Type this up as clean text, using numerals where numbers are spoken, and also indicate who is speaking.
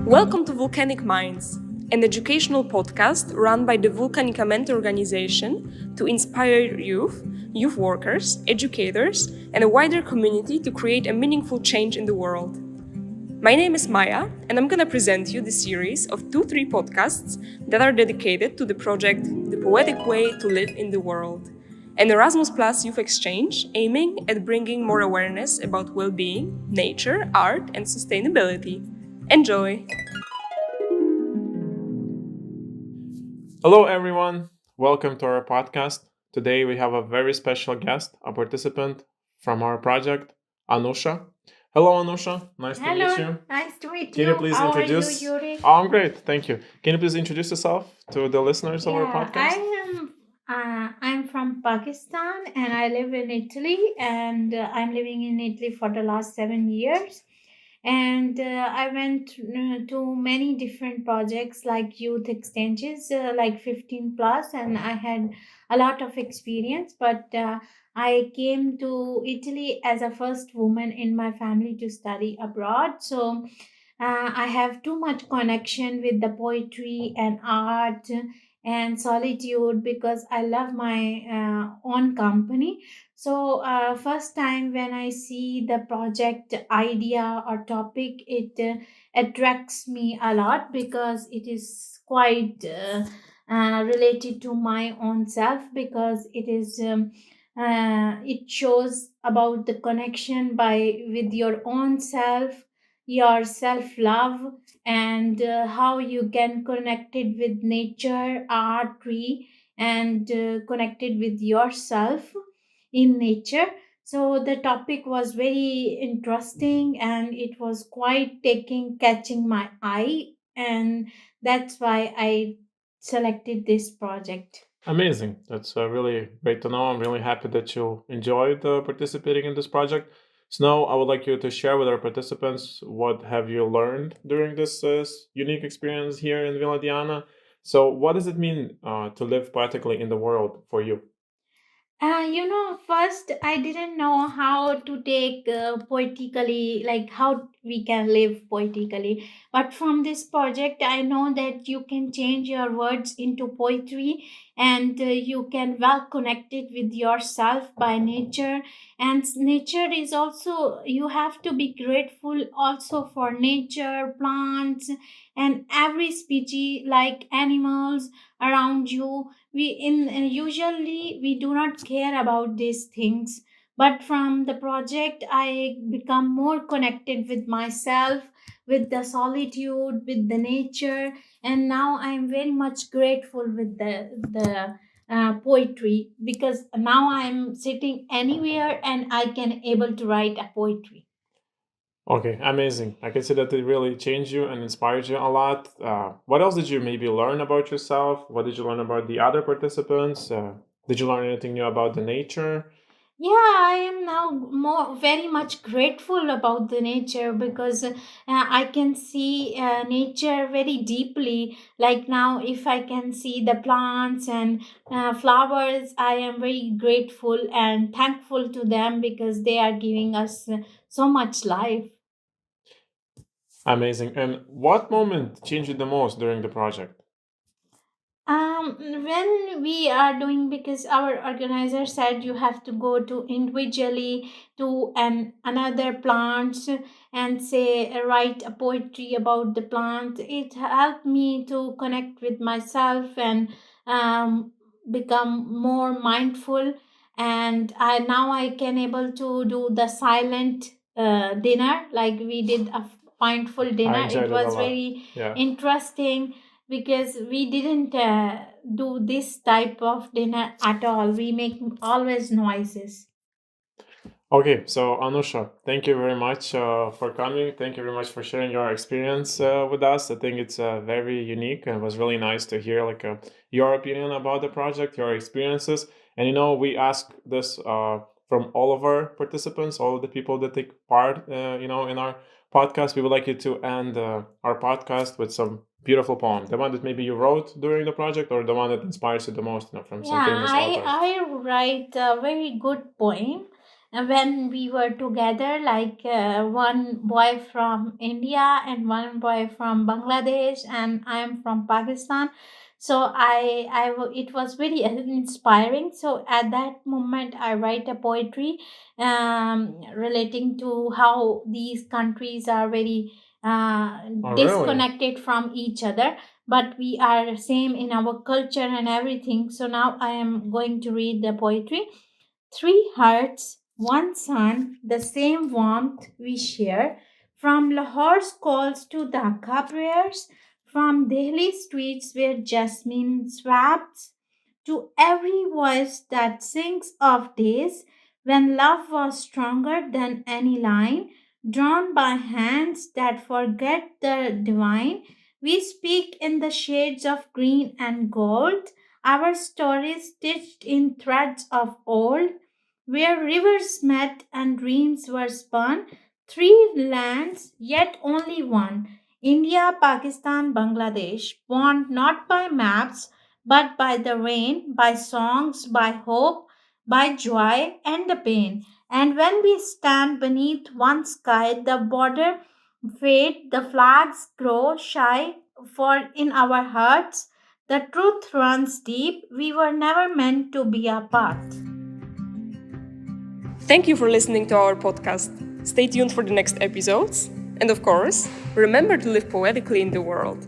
Speaker 1: Welcome to Volcanic Minds, an educational podcast run by the Volcanic organization to inspire youth workers, educators, and a wider community to create a meaningful change in the world. My name is Maya, and I'm going to present you the series of 2-3 podcasts that are dedicated to the project The Poetic Way to Live in the World, an Erasmus Youth Exchange aiming at bringing more awareness about well-being, nature, art, and sustainability. Enjoy!
Speaker 2: Hello, everyone. Welcome to our podcast. Today we have a very special guest, a participant from our project, Anoosha. Hello, Anoosha. Nice to meet you.
Speaker 3: Nice to meet
Speaker 2: Can you please
Speaker 3: How
Speaker 2: introduce?
Speaker 3: are you, Yuri?
Speaker 2: Oh, I'm great. Thank you. Can you please introduce yourself to the listeners of our podcast?
Speaker 3: I'm from Pakistan and I live in Italy and I'm living in Italy for the last 7 years. And I went to many different projects like youth exchanges, like 15 plus, and I had a lot of experience. But I came to Italy as a first woman in my family to study abroad. So I have too much connection with the poetry and art and solitude because I love my own company. So, first time when I see the project idea or topic, it attracts me a lot because it is quite related to my own self because it shows about the connection by with your own self, your self love, and how you can connect it with nature, art, tree, and connected with yourself in nature. So the topic was very interesting and it was quite taking catching my eye, and that's why I selected this project.
Speaker 2: Amazing. That's really great to know. I'm really happy that you enjoyed participating in this project. So now I would like you to share with our participants what have you learned during this unique experience here in Villa Diana. So what does it mean to live poetically in the world for you?
Speaker 3: First I didn't know how to take poetically, like how we can live poetically. But from this project, I know that you can change your words into poetry and you can well connect it with yourself by nature. And nature is also, you have to be grateful also for nature, plants, and every species like animals around you. We in usually we do not care about these things, but from the project I become more connected with myself, with the solitude, with the nature, and now I'm very much grateful with the poetry because now I'm sitting anywhere and I can able to write a poetry.
Speaker 2: Okay, amazing. I can see that it really changed you and inspired you a lot. What else did you maybe learn about yourself? What did you learn about the other participants? Did you learn anything new about the nature?
Speaker 3: Yeah, I am now more very much grateful about the nature because I can see nature very deeply. Like now, if I can see the plants and flowers, I am very grateful and thankful to them because they are giving us so much life.
Speaker 2: Amazing. And what moment changed you the most during the project?
Speaker 3: When we are doing, because our organizer said you have to go to individually to another plants and say write a poetry about the plant. It helped me to connect with myself and become more mindful. And I now I can able to do the silent dinner, like we did a mindful
Speaker 2: I
Speaker 3: dinner. It
Speaker 2: enjoyed it a
Speaker 3: was
Speaker 2: lot.
Speaker 3: very
Speaker 2: Yeah.
Speaker 3: interesting because we didn't do this type of dinner at all. We make always noises.
Speaker 2: Okay, so Anusha, thank you very much for coming. Thank you very much for sharing your experience with us. I think it's very unique and it was really nice to hear your opinion about the project, your experiences. And we ask this from all of our participants, all of the people that take part, in our podcast. We would like you to end our podcast with some beautiful poem, the one that maybe you wrote during the project, or the one that inspires you the most, from some
Speaker 3: Yeah,
Speaker 2: famous
Speaker 3: I
Speaker 2: author.
Speaker 3: I write a very good poem, when we were together, like one boy from India and one boy from Bangladesh, and I am from Pakistan. So it was very inspiring. So at that moment, I write a poetry relating to how these countries are very
Speaker 2: Oh, really?
Speaker 3: disconnected from each other, but we are same in our culture and everything. So now I am going to read the poetry. Three hearts, one sun, the same warmth we share. From Lahore's calls to Dhaka prayers, from Delhi streets where jasmine swabs, to every voice that sings of days when love was stronger than any line, drawn by hands that forget the divine. We speak in the shades of green and gold, our stories stitched in threads of old, where rivers met and dreams were spun. Three lands, yet only one. India, Pakistan, Bangladesh, born not by maps, but by the rain, by songs, by hope, by joy and the pain. And when we stand beneath one sky, the border fade, the flags grow shy, for in our hearts the truth runs deep. We were never meant to be apart.
Speaker 1: Thank you for listening to our podcast. Stay tuned for the next episodes. And of course, remember to live poetically in the world.